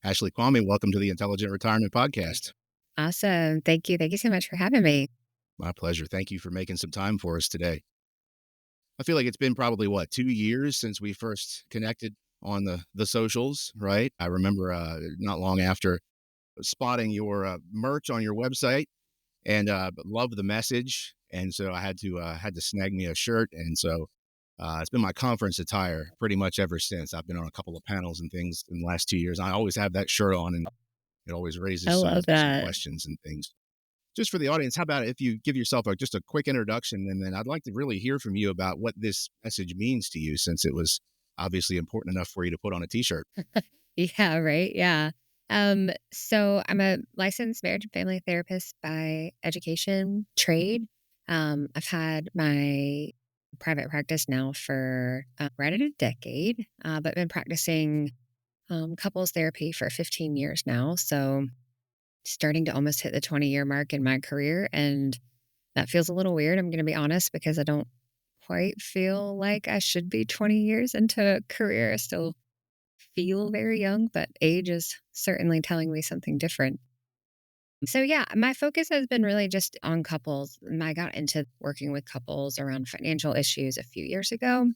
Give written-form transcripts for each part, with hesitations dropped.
Ashley Quamme, welcome to the Intelligent Retirement Podcast. Awesome. Thank you. Thank you so much for having me. My pleasure. Thank you for making some time for us today. I feel like it's been probably 2 years since we first connected on the socials, right? I remember not long after spotting your merch on your website and loved the message, and so I had to snag me a shirt, and so it's been my conference attire pretty much ever since. I've been on a couple of panels and things in the last 2 years. I always have that shirt on, and it always I raises some love some that. questions and things. Just for the audience, how about if you give yourself just a quick introduction, and then I'd like to really hear from you about what this message means to you, since it was obviously important enough for you to put on a T-shirt. Yeah, right. Yeah. So I'm a licensed marriage and family therapist by education, trade. I've had my private practice now for right at a decade, but been practicing couples therapy for 15 years now. So starting to almost hit the 20-year mark in my career. And that feels a little weird. I'm going to be honest because I don't quite feel like I should be 20 years into a career. I still feel very young, but age is certainly telling me something different. So, yeah, my focus has been really just on couples. I got into working with couples around financial issues a few years ago.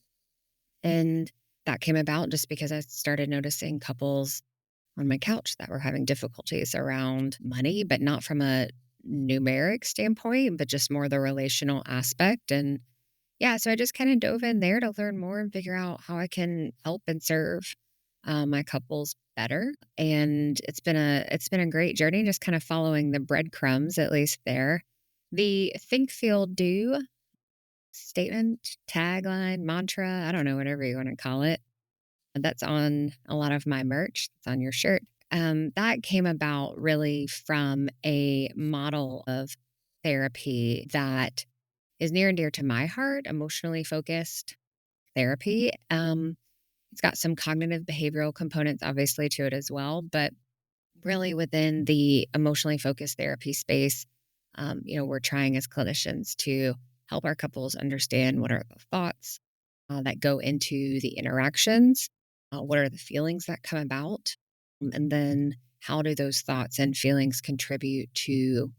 And that came about just because I started noticing couples on my couch that were having difficulties around money, but not from a numeric standpoint, but just more the relational aspect. And yeah, so I just kind of dove in there to learn more and figure out how I can help and serve my couples better. And it's been a great journey, just kind of following the breadcrumbs, at least there. The think, feel, do statement, tagline, mantra, I don't know, whatever you want to call it. That's on a lot of my merch. It's on your shirt. That came about really from a model of therapy that is near and dear to my heart, emotionally focused therapy. It's got some cognitive behavioral components, obviously, to it as well, but really within the emotionally focused therapy space, we're trying as clinicians to help our couples understand what are the thoughts that go into the interactions, what are the feelings that come about, and then how do those thoughts and feelings contribute to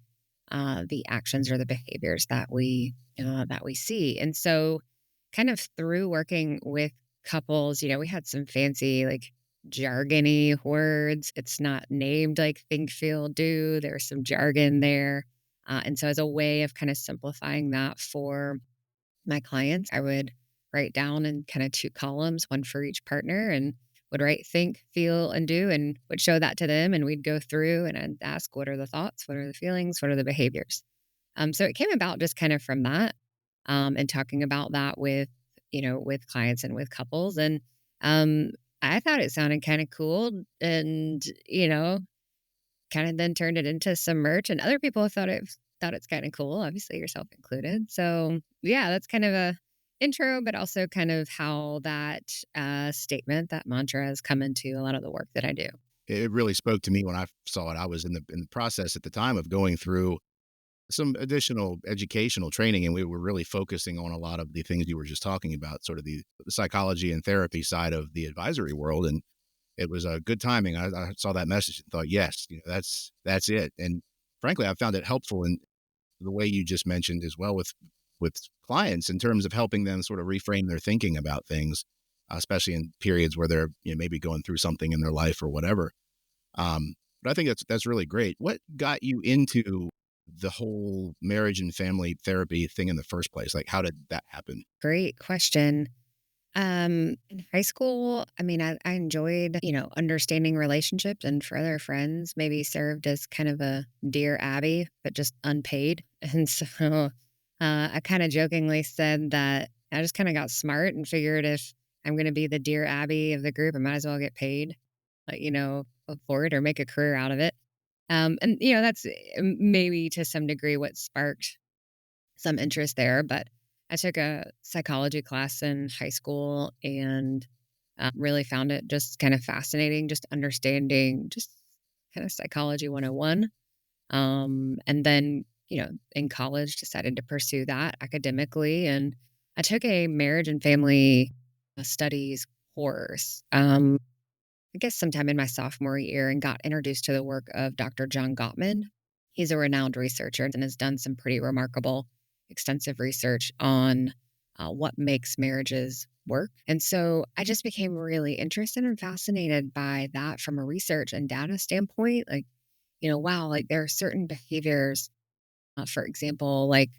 the actions or the behaviors that we see. And so, kind of through working with couples, we had some fancy like jargony words. It's not named like think, feel, do. There's some jargon there, and so as a way of kind of simplifying that for my clients, I would write down in kind of two columns, one for each partner, and would write think, feel, and do, and would show that to them. And we'd go through and I'd ask, what are the thoughts? What are the feelings? What are the behaviors? So it came about just kind of from that, and talking about that with clients and with couples. And um, I thought it sounded kind of cool. And, kind of then turned it into some merch, and other people thought it's kinda cool, obviously yourself included. So, yeah, that's kind of a intro, but also kind of how that, statement, that mantra has come into a lot of the work that I do. It really spoke to me when I saw it. I was in the process at the time of going through some additional educational training, and we were really focusing on a lot of the things you were just talking about, sort of the psychology and therapy side of the advisory world, and it was a good timing. I saw that message and thought, yes, that's it. And frankly, I found it helpful in the way you just mentioned as well with clients in terms of helping them sort of reframe their thinking about things, especially in periods where they're maybe going through something in their life or whatever. But I think that's really great. What got you into the whole marriage and family therapy thing in the first place? Like, how did that happen? Great question. In high school, I mean, I enjoyed, understanding relationships, and for other friends, maybe served as kind of a Dear Abby, but just unpaid. And so I kind of jokingly said that I just kind of got smart and figured if I'm going to be the Dear Abby of the group, I might as well get paid, for it or make a career out of it. And, that's maybe to some degree what sparked some interest there. But I took a psychology class in high school and really found it just kind of fascinating, just understanding just kind of psychology 101. And then, in college, decided to pursue that academically. And I took a marriage and family studies course. I guess sometime in my sophomore year and got introduced to the work of Dr. John Gottman. He's a renowned researcher and has done some pretty remarkable, extensive research on what makes marriages work. And so I just became really interested and fascinated by that from a research and data standpoint. Like, wow, like there are certain behaviors, for example, like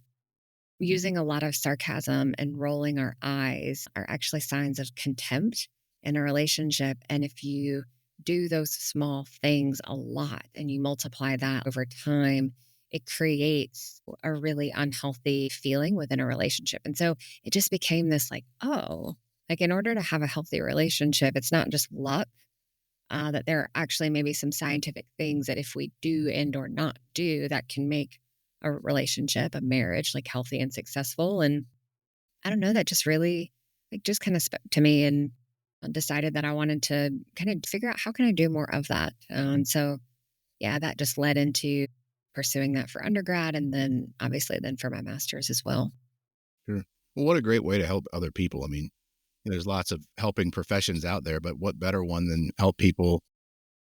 using a lot of sarcasm and rolling our eyes are actually signs of contempt in a relationship. And if you do those small things a lot and you multiply that over time, it creates a really unhealthy feeling within a relationship. And so it just became this like, oh, like in order to have a healthy relationship, it's not just luck, that there are actually maybe some scientific things that if we do and or not do that can make a relationship, a marriage like healthy and successful. And I don't know, that just really like just kind of spoke to me and decided that I wanted to kind of figure out how can I do more of that. And so yeah, that just led into pursuing that for undergrad and then obviously then for my master's as well. Sure. Well, what a great way to help other people. I mean, there's lots of helping professions out there, but what better one than help people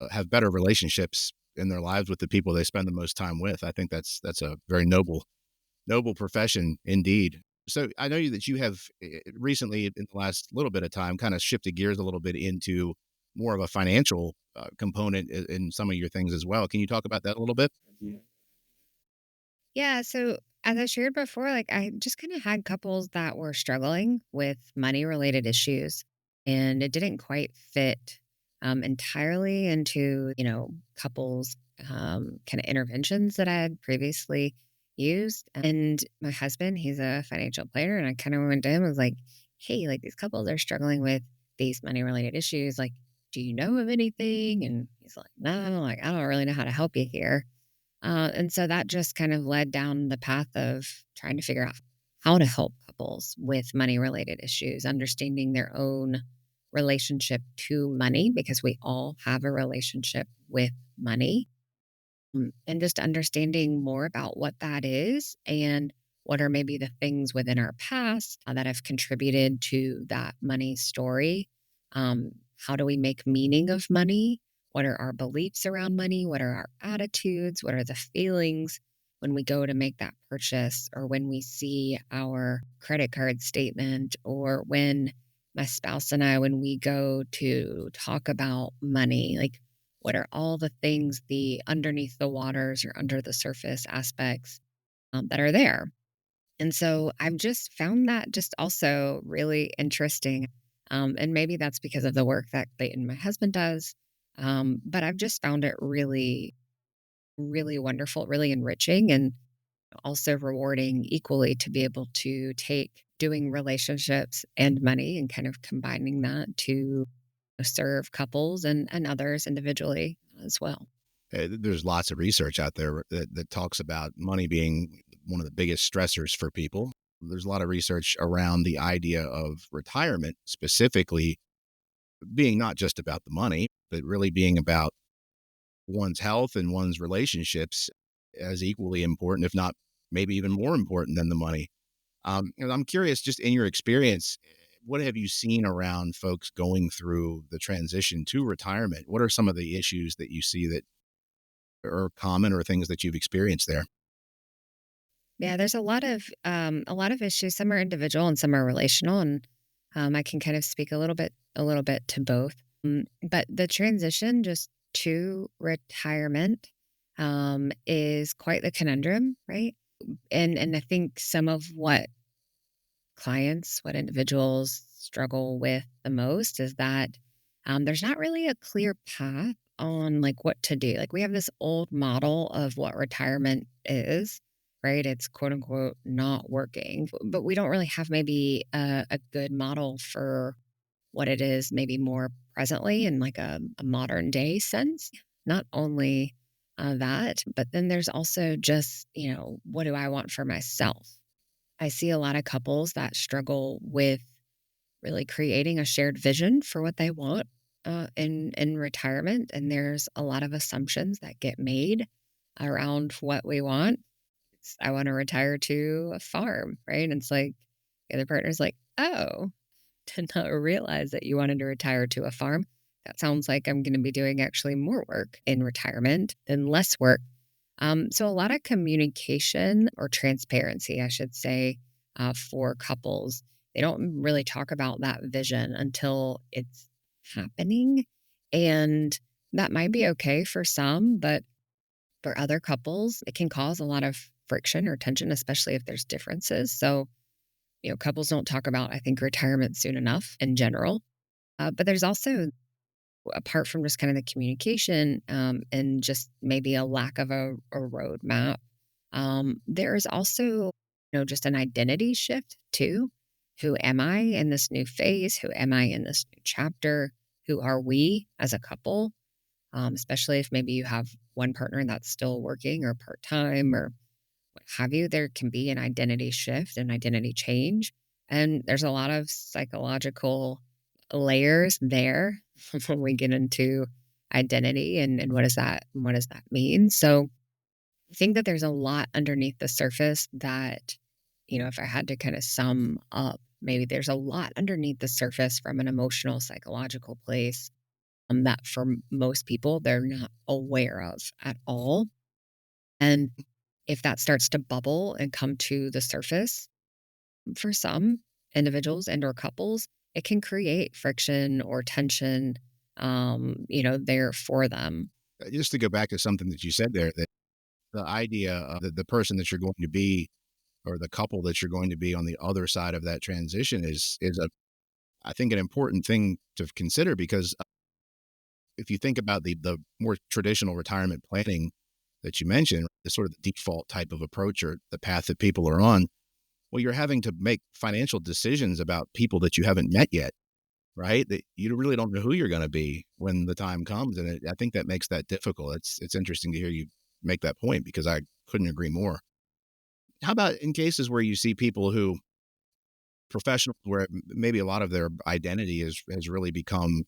have better relationships in their lives with the people they spend the most time with? I think that's a very noble profession indeed. So I know that you have recently, in the last little bit of time, kind of shifted gears a little bit into more of a financial component in some of your things as well. Can you talk about that a little bit? Yeah. So, as I shared before, like I just kind of had couples that were struggling with money related issues, and it didn't quite fit entirely into, couples kind of interventions that I had previously used. And my husband, he's a financial planner, and I kind of went to him and was like, hey, like these couples are struggling with these money related issues. Like, do you know of anything? And he's like, no, like I don't really know how to help you here. And so that just kind of led down the path of trying to figure out how to help couples with money related issues, understanding their own relationship to money, because we all have a relationship with money, and just understanding more about what that is and what are maybe the things within our past that have contributed to that money story. Um, how do we make meaning of money? What are our beliefs around money? What are our attitudes? What are the feelings when we go to make that purchase or when we see our credit card statement or when my spouse and I, when we go to talk about money? Like, what are all the things, the underneath the waters or under the surface aspects that are there? And so I've just found that just also really interesting. And maybe that's because of the work that Clayton, my husband, does. But I've just found it really, really wonderful, really enriching, and also rewarding equally to be able to take doing relationships and money and kind of combining that to serve couples and others individually as well. There's lots of research out there that talks about money being one of the biggest stressors for people. There's a lot of research around the idea of retirement, specifically being not just about the money, but really being about one's health and one's relationships as equally important, if not maybe even more important than the money. And I'm curious, just in your experience, what have you seen around folks going through the transition to retirement? What are some of the issues that you see that are common or things that you've experienced there? Yeah, there's a lot of issues. Some are individual and some are relational, and I can kind of speak a little bit to both. But the transition just to retirement is quite the conundrum, right? And I think some of what clients, what individuals struggle with the most is that there's not really a clear path on like what to do. Like we have this old model of what retirement is, right? It's quote unquote not working, but we don't really have maybe a good model for what it is, maybe more presently in like a modern day sense. Not only that, but then there's also just, what do I want for myself? I see a lot of couples that struggle with really creating a shared vision for what they want in retirement, and there's a lot of assumptions that get made around what we want. I want to retire to a farm, right? And it's like the other partner's like, "Oh, did not realize that you wanted to retire to a farm. that sounds like I'm going to be doing actually more work in retirement than less work. So a lot of communication or transparency, I should say, for couples. They don't really talk about that vision until it's happening. And that might be okay for some, but for other couples, it can cause a lot of friction or tension, especially if there's differences. So, couples don't talk about, I think, retirement soon enough in general. But there's also, apart from just kind of the communication and just maybe a lack of a roadmap, there's also, just an identity shift too. Who am I in this new phase? Who am I in this new chapter? Who are we as a couple? Especially if maybe you have one partner that's still working or part time or what have you, there can be an identity shift and identity change. And there's a lot of psychological layers there when we get into identity and what does that mean. So I think that there's a lot underneath the surface that, if I had to kind of sum up, maybe there's a lot underneath the surface from an emotional, psychological place that for most people they're not aware of at all. And if that starts to bubble and come to the surface for some individuals and or couples, it can create friction or tension, there for them. Just to go back to something that you said there, that the idea of the person that you're going to be or the couple that you're going to be on the other side of that transition is a I think an important thing to consider because if you think about the more traditional retirement planning that you mentioned, the sort of the default type of approach or the path that people are on, well, you're having to make financial decisions about people that you haven't met yet, right? That you really don't know who you're going to be when the time comes, and I think that makes that difficult. It's interesting to hear you make that point because I couldn't agree more. How about in cases where you see people who professionals where maybe a lot of their identity has really become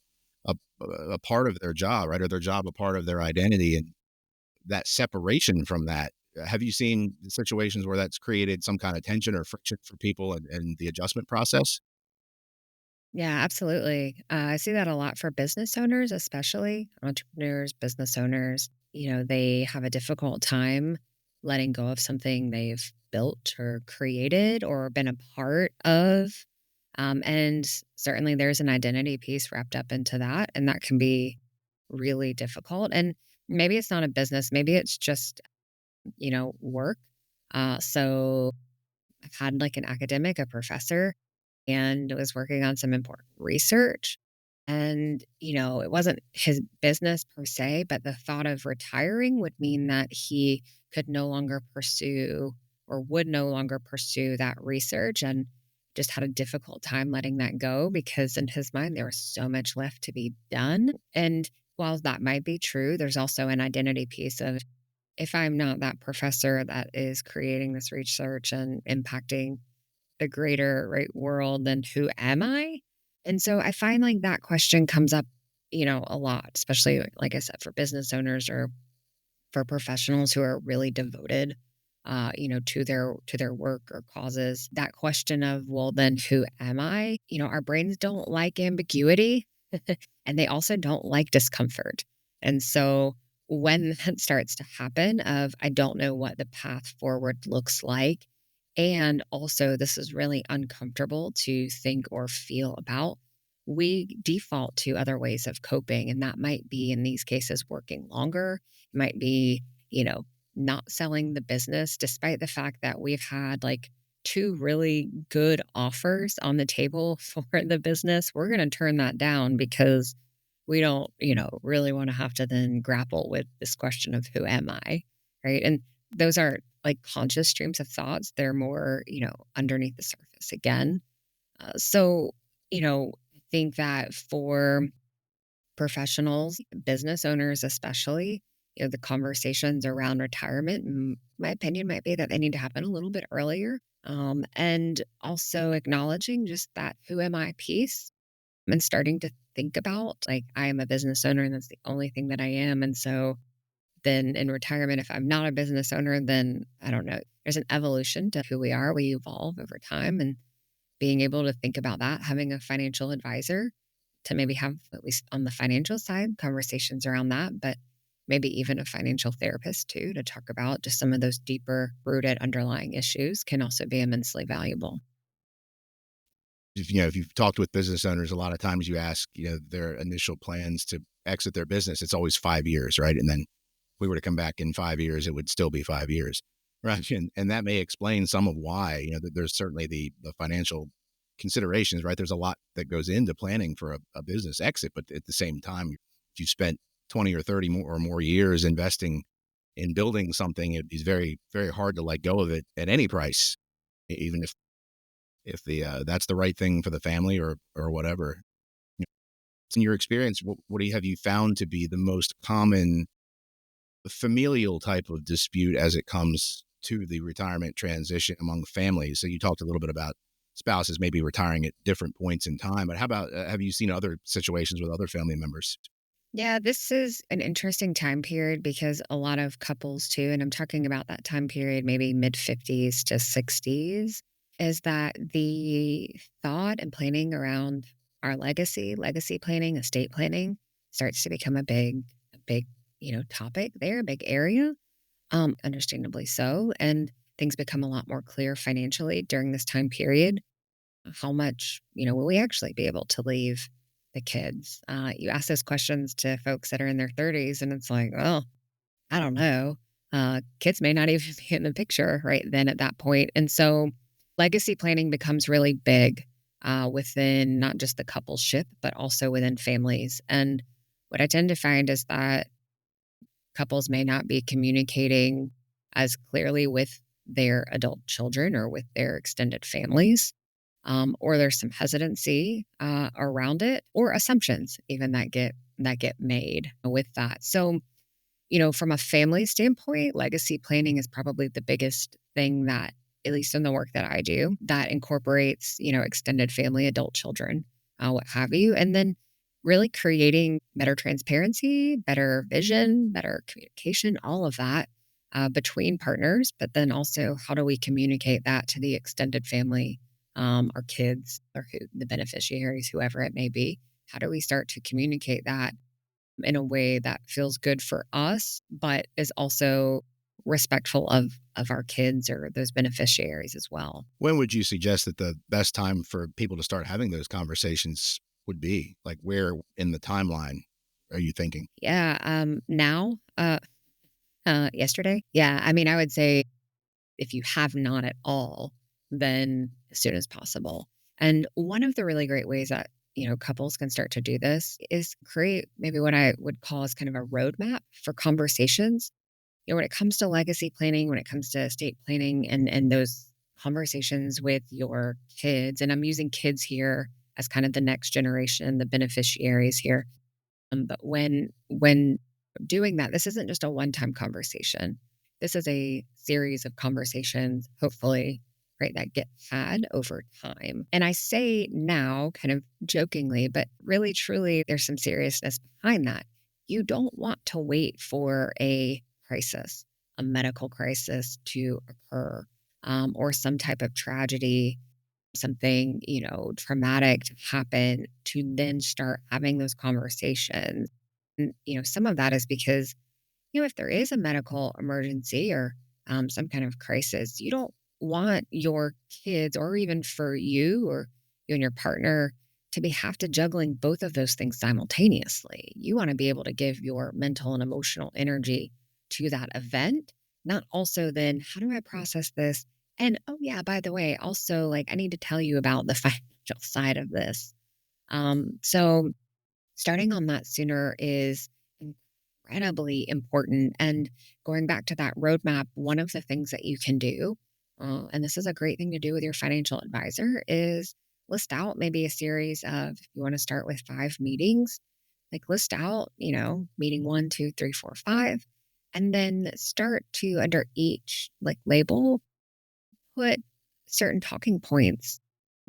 a a part of their job, right? Or their job a part of their identity, and that separation from that. Have you seen situations where that's created some kind of tension or friction for people and the adjustment process? Yeah, absolutely. I see that a lot for business owners, especially entrepreneurs, business owners. They have a difficult time letting go of something they've built or created or been a part of. And certainly there's an identity piece wrapped up into that. And that can be really difficult. And maybe it's not a business, maybe it's just, work. So I've had like an academic, a professor and was working on some important research. And, it wasn't his business per se, but the thought of retiring would mean that he could no longer pursue or would no longer pursue that research and just had a difficult time letting that go because in his mind there was so much left to be done. And while that might be true, there's also an identity piece of if I'm not that professor that is creating this research and impacting the greater, right, world, then who am I? And so I find like that question comes up, a lot, especially like I said, for business owners or for professionals who are really devoted to their work or causes. That question of, well, then who am I? Our brains don't like ambiguity and they also don't like discomfort. And so when that starts to happen of I don't know what the path forward looks like and also this is really uncomfortable to think or feel about, we default to other ways of coping and that might be in these cases working longer, it might be, you know, not selling the business despite the fact that we've had like two really good offers on the table for the business. We're going to turn that down because we don't, really want to have to then grapple with this question of who am I? Right. And those are like conscious streams of thoughts. They're more, underneath the surface again. So, I think that for professionals, business owners especially, the conversations around retirement, my opinion might be that they need to happen a little bit earlier. And also acknowledging just that who am I piece and starting to think about like I am a business owner and that's the only thing that I am. And so then in retirement, if I'm not a business owner, then I don't know. There's an evolution to who we are. We evolve over time and being able to think about that, having a financial advisor to maybe have, at least on the financial side, conversations around that, but maybe even a financial therapist too, to talk about just some of those deeper rooted underlying issues can also be immensely valuable. If you've talked with business owners, a lot of times you ask, their initial plans to exit their business. It's always 5 years, right? And then if we were to come back in 5 years, it would still be 5 years, right? And that may explain some of why. That there's certainly the financial considerations, right? There's a lot that goes into planning for a business exit, but at the same time, if you spent 20 or 30 more years investing in building something, it'd be very, very hard to let go of it at any price, even if the that's the right thing for the family or whatever. In your experience, what do you have you found to be the most common familial type of dispute as it comes to the retirement transition among families? So you talked a little bit about spouses maybe retiring at different points in time, but how about have you seen other situations with other family members? Yeah, this is an interesting time period because a lot of couples, too, and I'm talking about that time period, maybe mid 50s to 60s, is that the thought and planning around our legacy planning, estate planning starts to become a big, topic there, a big area, understandably so. And things become a lot more clear financially during this time period. How much, will we actually be able to leave the kids? You ask those questions to folks that are in their 30s, and it's like, well, I don't know. Kids may not even be in the picture right then at that point. And so legacy planning becomes really big within not just the coupleship, but also within families. And what I tend to find is that couples may not be communicating as clearly with their adult children or with their extended families, or there's some hesitancy around it, or assumptions even that get made with that. So, from a family standpoint, legacy planning is probably the biggest thing that, at least in the work that I do, that incorporates, extended family, adult children, what have you. And then really creating better transparency, better vision, better communication, all of that between partners. But then also, how do we communicate that to the extended family, our kids, or the beneficiaries, whoever it may be? How do we start to communicate that in a way that feels good for us, but is also respectful of our kids or those beneficiaries as well? When would you suggest that the best time for people to start having those conversations would be? Like, where in the timeline are you thinking? Yeah. Now, yesterday. Yeah. I mean, I would say if you have not at all, then as soon as possible. And one of the really great ways that, couples can start to do this is create maybe what I would call as kind of a roadmap for conversations. When it comes to legacy planning, when it comes to estate planning and those conversations with your kids, and I'm using kids here as kind of the next generation, the beneficiaries here. But when doing that, this isn't just a one-time conversation. This is a series of conversations, hopefully, right, that get had over time. And I say now kind of jokingly, but really truly there's some seriousness behind that. You don't want to wait for a crisis, a medical crisis to occur, or some type of tragedy, something, traumatic to happen to then start having those conversations. And, some of that is because, if there is a medical emergency or some kind of crisis, you don't want your kids or even for you or you and your partner to be have to juggling both of those things simultaneously. You want to be able to give your mental and emotional energy to that event, not also then how do I process this? And oh yeah, by the way, also like I need to tell you about the financial side of this. So starting on that sooner is incredibly important. And going back to that roadmap, one of the things that you can do, and this is a great thing to do with your financial advisor, is list out maybe a series of, if you want to start with 5 meetings, like list out, meeting 1, 2, 3, 4, 5, and then start to under each like label, put certain talking points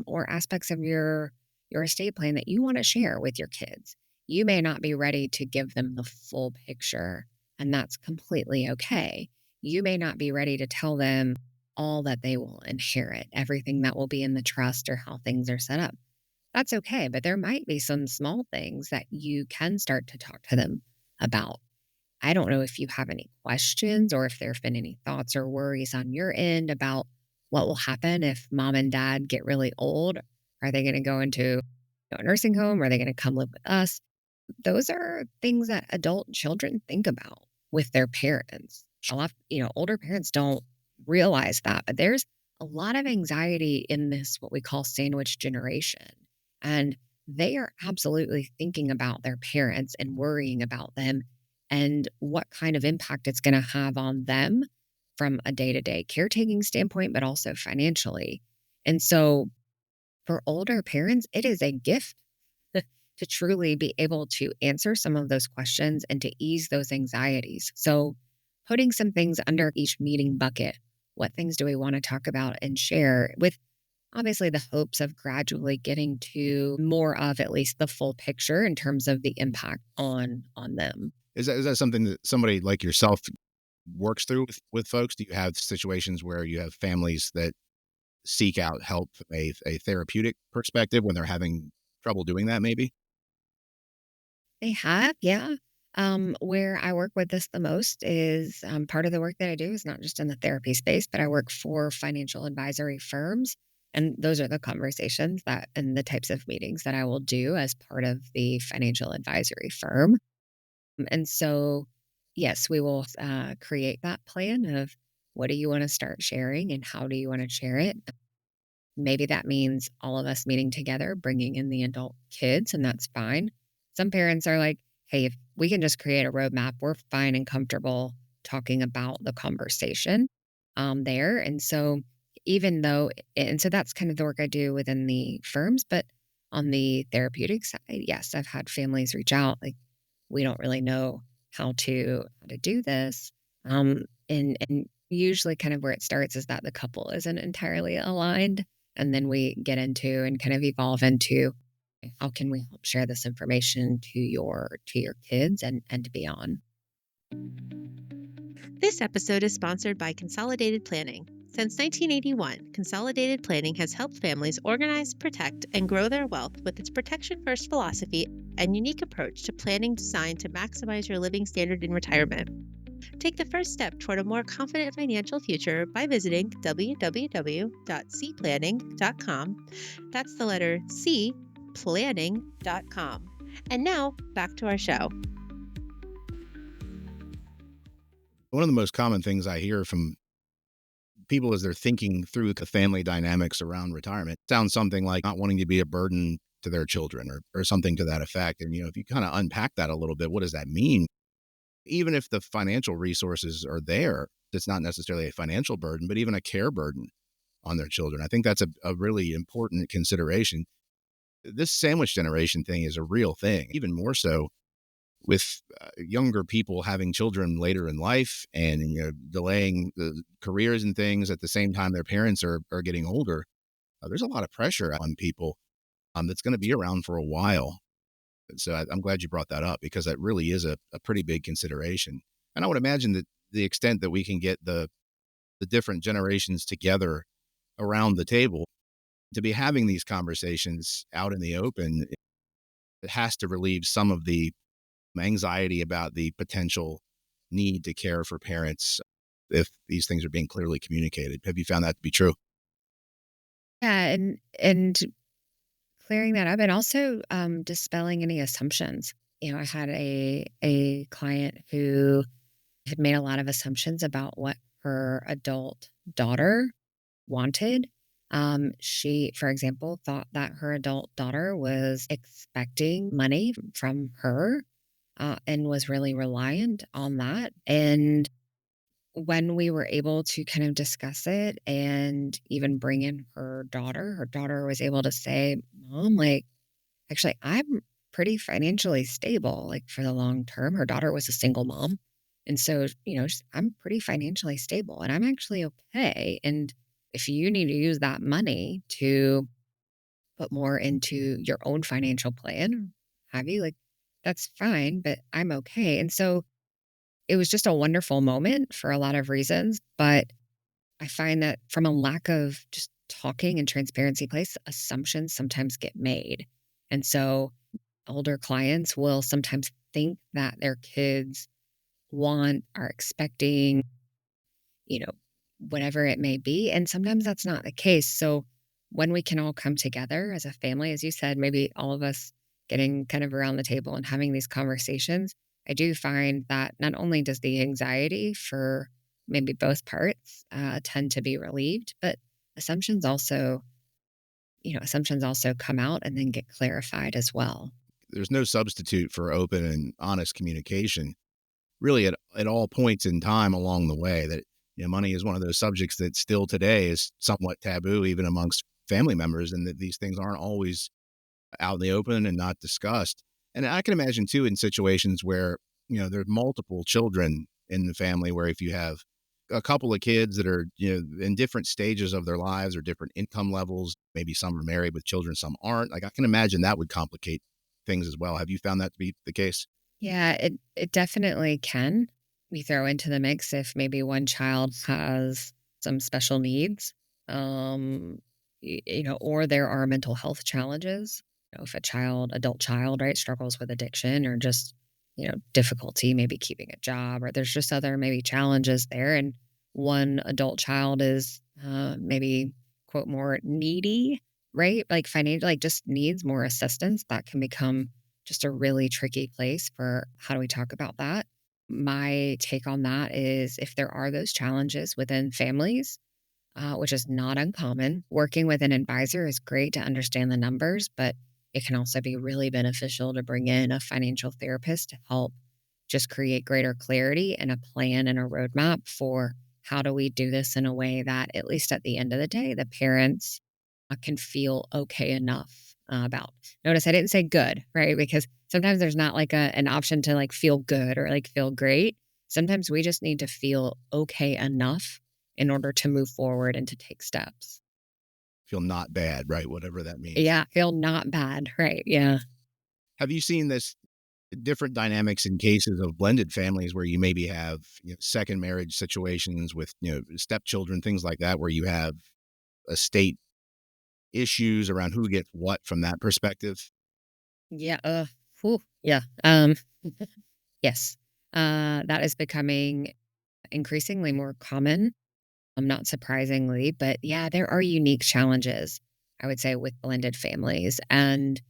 or aspects of your estate plan that you want to share with your kids. You may not be ready to give them the full picture, and that's completely okay. You may not be ready to tell them all that they will inherit, everything that will be in the trust or how things are set up. that's okay. But there might be some small things that you can start to talk to them about. I don't know if you have any questions or if there have been any thoughts or worries on your end about what will happen if mom and dad get really old. Are they going to go into a nursing home? Are they going to come live with us? Those are things that adult children think about with their parents. A lot, older parents don't realize that, but there's a lot of anxiety in this, what we call sandwich generation. And they are absolutely thinking about their parents and worrying about them and what kind of impact it's going to have on them from a day to day caretaking standpoint, but also financially. And so for older parents, it is a gift to truly be able to answer some of those questions and to ease those anxieties. So, putting some things under each meeting bucket. What things do we want to talk about and share with obviously the hopes of gradually getting to more of at least the full picture in terms of the impact on them. Is that something that somebody like yourself works through with folks? Do you have situations where you have families that seek out help from a therapeutic perspective when they're having trouble doing that maybe? They have, yeah. Where I work with this the most is part of the work that I do is not just in the therapy space, but I work for financial advisory firms. And those are the conversations that and the types of meetings that I will do as part of the financial advisory firm. And so, yes, we will create that plan of what do you want to start sharing and how do you want to share it. Maybe that means all of us meeting together, bringing in the adult kids, and that's fine. Some parents are like, hey, if we can just create a roadmap, we're fine and comfortable talking about the conversation there. And so, even though, and so that's kind of the work I do within the firms, but on the therapeutic side, yes, I've had families reach out like, we don't really know how to do this. And usually kind of where it starts is that the couple isn't entirely aligned. And then we get into and kind of evolve into how can we help share this information to your kids and beyond. This episode is sponsored by Consolidated Planning. Since 1981, Consolidated Planning has helped families organize, protect, and grow their wealth with its protection first philosophy and unique approach to planning designed to maximize your living standard in retirement. Take the first step toward a more confident financial future by visiting www.cplanning.com. That's the letter C, planning.com. And now, back to our show. One of the most common things I hear from people as they're thinking through the family dynamics around retirement sounds something like not wanting to be a burden to their children or something to that effect. And, if you kind of unpack that a little bit, what does that mean? Even if the financial resources are there, it's not necessarily a financial burden, but even a care burden on their children. I think that's a really important consideration. This sandwich generation thing is a real thing, even more so with younger people having children later in life and delaying the careers and things at the same time their parents are getting older. There's a lot of pressure on people that's going to be around for a while. So I'm glad you brought that up because that really is a pretty big consideration. And I would imagine that the extent that we can get the different generations together around the table to be having these conversations out in the open, it has to relieve some of the anxiety about the potential need to care for parents if these things are being clearly communicated. Have you found that to be true? Yeah, and clearing that up and also dispelling any assumptions. I had a client who had made a lot of assumptions about what her adult daughter wanted. She, for example, thought that her adult daughter was expecting money from her and was really reliant on that. And when we were able to kind of discuss it and even bring in her daughter was able to say, Mom, like, actually, I'm pretty financially stable, like for the long term. Her daughter was a single mom. And so, I'm pretty financially stable and I'm actually okay. And if you need to use that money to put more into your own financial plan, have you, like, that's fine, but I'm okay. And so it was just a wonderful moment for a lot of reasons. But I find that from a lack of just talking and transparency place, assumptions sometimes get made. And so older clients will sometimes think that their kids want, are expecting, you know, whatever it may be. And sometimes that's not the case. So when we can all come together as a family, as you said, maybe all of us getting kind of around the table and having these conversations, I do find that not only does the anxiety for maybe both parts tend to be relieved, but assumptions also, assumptions also come out and then get clarified as well. There's no substitute for open and honest communication, really at all points in time along the way. That money is one of those subjects that still today is somewhat taboo, even amongst family members, and that these things aren't always out in the open and not discussed. And I can imagine too in situations where, there's multiple children in the family where if you have a couple of kids that are, in different stages of their lives or different income levels, maybe some are married with children, some aren't. Like I can imagine that would complicate things as well. Have you found that to be the case? Yeah, it definitely can. We throw into the mix if maybe one child has some special needs, or there are mental health challenges. If a adult child, right, struggles with addiction or just, difficulty maybe keeping a job, or there's just other maybe challenges there, and one adult child is maybe quote more needy, right? Like financial, like just needs more assistance. That can become just a really tricky place for how do we talk about that? My take on that is if there are those challenges within families, which is not uncommon, working with an advisor is great to understand the numbers, but it can also be really beneficial to bring in a financial therapist to help just create greater clarity and a plan and a roadmap for how do we do this in a way that, at least at the end of the day, the parents can feel okay enough about. Notice I didn't say good, right? Because sometimes there's not like an option to like feel good or like feel great. Sometimes we just need to feel okay enough in order to move forward and to take steps. Feel not bad, right? Whatever that means. Yeah, feel not bad, right? Yeah. Have you seen this different dynamics in cases of blended families where you maybe have second marriage situations with stepchildren, things like that, where you have estate issues around who gets what from that perspective? Yeah. Yeah. Yes. That is becoming increasingly more common. Not surprisingly, but yeah, there are unique challenges, I would say, with blended families. And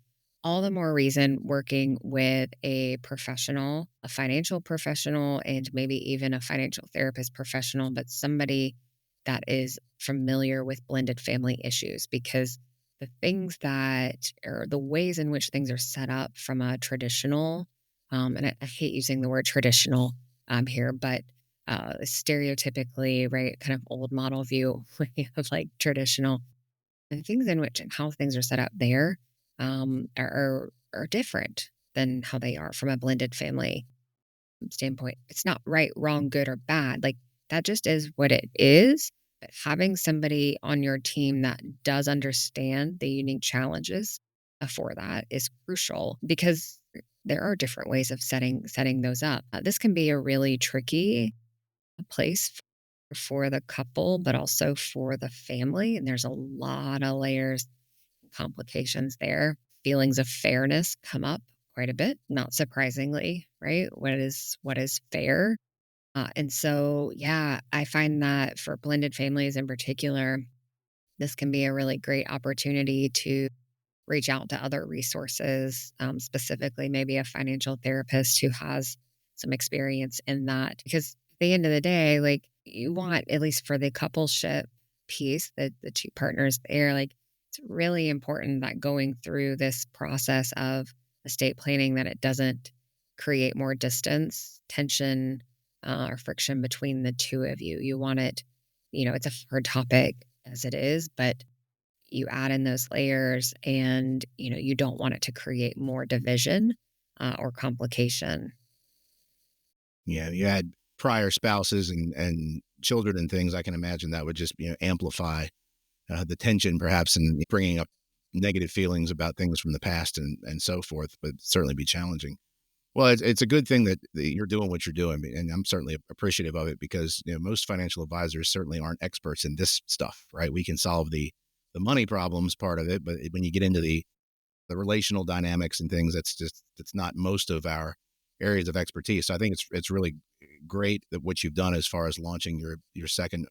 all the more reason working with a professional, a financial professional, and maybe even a financial therapist professional, but somebody that is familiar with blended family issues, because the things that, or the ways in which things are set up from a traditional, and I hate using the word traditional here, but stereotypically, right, kind of old model view of like traditional and things in which and how things are set up there are different than how they are from a blended family standpoint. It's not right, wrong, good, or bad. Like that just is what it is. But having somebody on your team that does understand the unique challenges for that is crucial because there are different ways of setting those up. This can be a really tricky place for the couple, but also for the family. And there's a lot of layers, complications there. Feelings of fairness come up quite a bit, not surprisingly, right? What is fair? And so, yeah, I find that for blended families in particular, this can be a really great opportunity to reach out to other resources, specifically maybe a financial therapist who has some experience in that. Because at the end of the day, like you want, at least for the coupleship piece, the two partners there, like it's really important that going through this process of estate planning that it doesn't create more distance, tension, or friction between the two of you. You want it, it's a hard topic as it is, but you add in those layers and you don't want it to create more division or complication. Yeah, you had prior spouses and children and things. I can imagine that would just amplify the tension, perhaps, and bringing up negative feelings about things from the past and so forth. But certainly be challenging. Well, it's a good thing that you're doing what you're doing, and I'm certainly appreciative of it because most financial advisors certainly aren't experts in this stuff, right? We can solve the the money problems part of it, but when you get into the relational dynamics and things, that's not most of our areas of expertise. So I think it's really great that what you've done as far as launching your second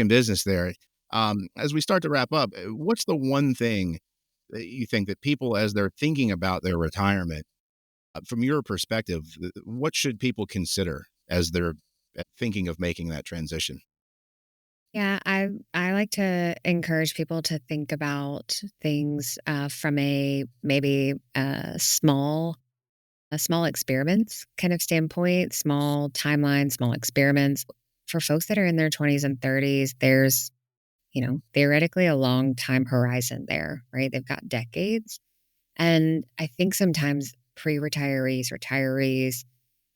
business there. As we start to wrap up, what's the one thing that you think that people, as they're thinking about their retirement, from your perspective, what should people consider as they're thinking of making that transition? Yeah, I like to encourage people to think about things from a maybe a small experiments kind of standpoint, small timeline, small experiments. For folks that are in their 20s and 30s, there's, theoretically a long time horizon there, right? They've got decades. And I think sometimes pre-retirees, retirees,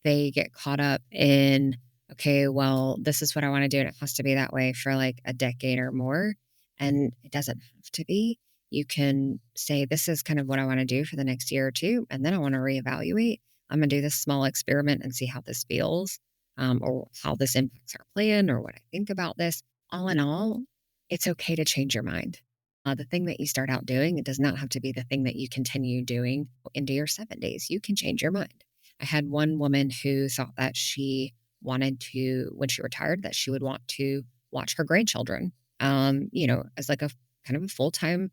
they get caught up in, okay, well, this is what I want to do. And it has to be that way for like a decade or more. And it doesn't have to be. You can say, this is kind of what I want to do for the next year or two. And then I want to reevaluate. I'm going to do this small experiment and see how this feels, or how this impacts our plan, or what I think about this. All in all, it's okay to change your mind. The thing that you start out doing, it does not have to be the thing that you continue doing into your 70s. You can change your mind. I had one woman who thought that she wanted to, when she retired, that she would want to watch her grandchildren, as like a kind of a full time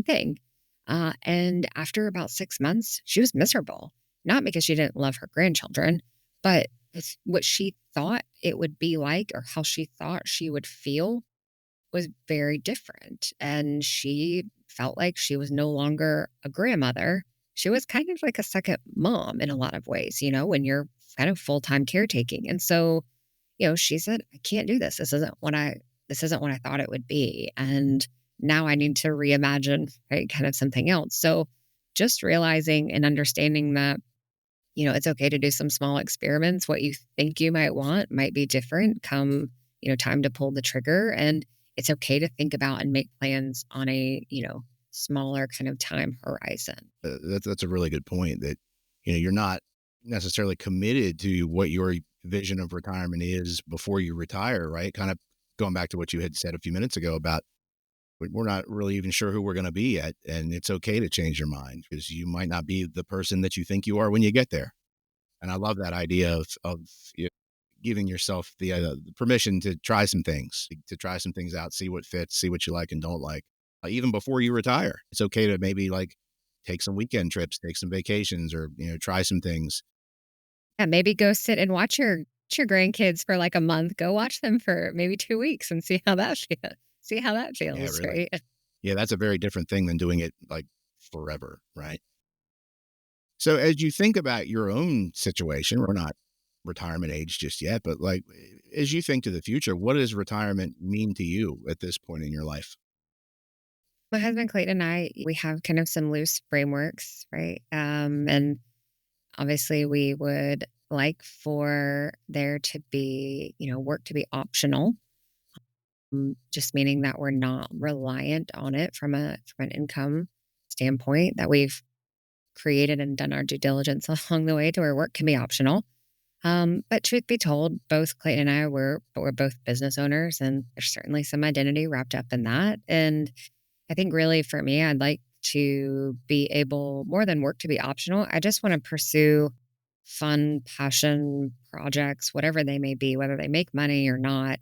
thing. And after about 6 months, she was miserable, not because she didn't love her grandchildren, but it's what she thought it would be like, or how she thought she would feel was very different. And she felt like she was no longer a grandmother. She was kind of like a second mom in a lot of ways, when you're kind of full-time caretaking. And so, she said, I can't do this. This isn't what I thought it would be. And now I need to reimagine, right, kind of something else. So just realizing and understanding that, it's okay to do some small experiments. What you think you might want might be different come, time to pull the trigger. And it's okay to think about and make plans on a, smaller kind of time horizon. That's a really good point. That you're not necessarily committed to what your vision of retirement is before you retire, right? Kind of going back to what you had said a few minutes ago about we're not really even sure who we're going to be yet, and it's okay to change your mind because you might not be the person that you think you are when you get there. And I love that idea of giving yourself the permission to try some things, to try some things out, see what fits, see what you like and don't like. Even before you retire, it's okay to maybe like take some weekend trips, take some vacations, or try some things. Yeah, maybe go sit and watch your grandkids for like a month. Go watch them for maybe 2 weeks and see how that feels. See how that Yeah, feels, really. right? Yeah, that's a very different thing than doing it like forever, right? So as you think about your own situation, we're not retirement age just yet, but like as you think to the future, what does retirement mean to you at this point in your life? My husband Clayton and I, we have kind of some loose frameworks, right? And obviously we would like for there to be, work to be optional, just meaning that we're not reliant on it from an income standpoint, that we've created and done our due diligence along the way to where work can be optional. But truth be told, both Clayton and I we're both business owners, and there's certainly some identity wrapped up in that. And I think really for me, I'd like to be able, more than work to be optional, I just want to pursue fun, passion projects, whatever they may be, whether they make money or not.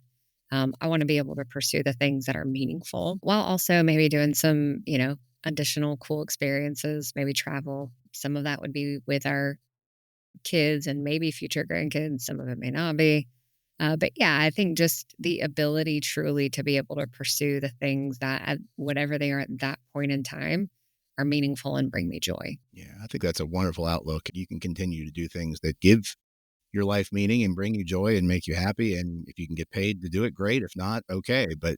I want to be able to pursue the things that are meaningful while also maybe doing some, additional cool experiences, maybe travel. Some of that would be with our kids and maybe future grandkids. Some of it may not be. But yeah, I think just the ability truly to be able to pursue the things that, at whatever they are at that point in time, are meaningful and bring me joy. Yeah, I think that's a wonderful outlook. You can continue to do things that give your life meaning and bring you joy and make you happy. And if you can get paid to do it, great. If not, okay. But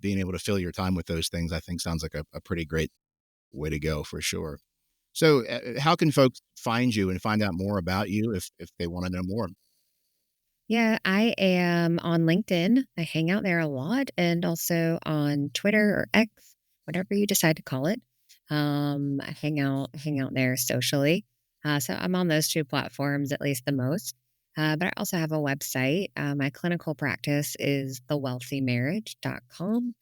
being able to fill your time with those things, I think sounds like a pretty great way to go for sure. So, how can folks find you and find out more about you if they want to know more? Yeah, I am on LinkedIn. I hang out there a lot, and also on Twitter or X, whatever you decide to call it. I hang out there socially. So I'm on those two platforms at least the most. But I also have a website. My clinical practice is thewealthymarriage.com.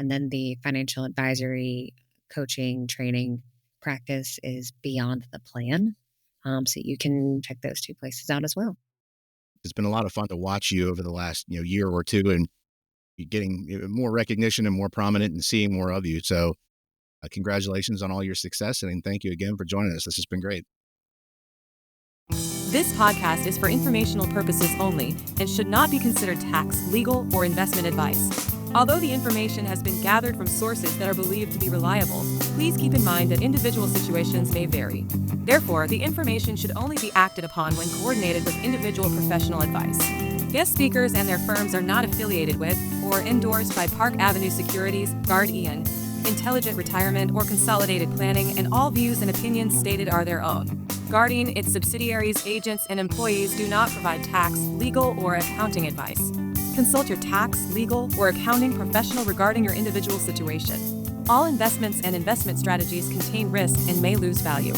And then the financial advisory, coaching, training practice is beyond the plan. So you can check those two places out as well. It's been a lot of fun to watch you over the last, year or two, and you're getting more recognition and more prominent and seeing more of you. So, congratulations on all your success, and thank you again for joining us. This has been great. This podcast is for informational purposes only and should not be considered tax, legal, or investment advice. Although the information has been gathered from sources that are believed to be reliable, please keep in mind that individual situations may vary. Therefore, the information should only be acted upon when coordinated with individual professional advice. Guest speakers and their firms are not affiliated with or endorsed by Park Avenue Securities, Guard Ian, Intelligent Retirement, or Consolidated Planning, and all views and opinions stated are their own. Guardian, its subsidiaries, agents, and employees do not provide tax, legal, or accounting advice. Consult your tax, legal, or accounting professional regarding your individual situation. All investments and investment strategies contain risk and may lose value.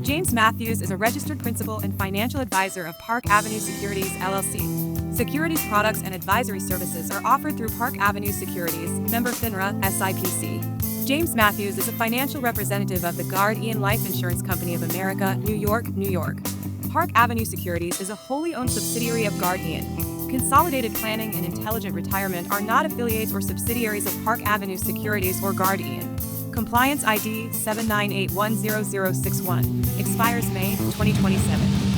James Matthews is a registered principal and financial advisor of Park Avenue Securities, LLC. Securities products and advisory services are offered through Park Avenue Securities, member FINRA, SIPC. James Matthews is a financial representative of the Guard Ian Life Insurance Company of America, New York, New York. Park Avenue Securities is a wholly owned subsidiary of Guard Ian. Consolidated Planning and Intelligent Retirement are not affiliates or subsidiaries of Park Avenue Securities or Guard Ian. Compliance ID 798100061 expires May 2027.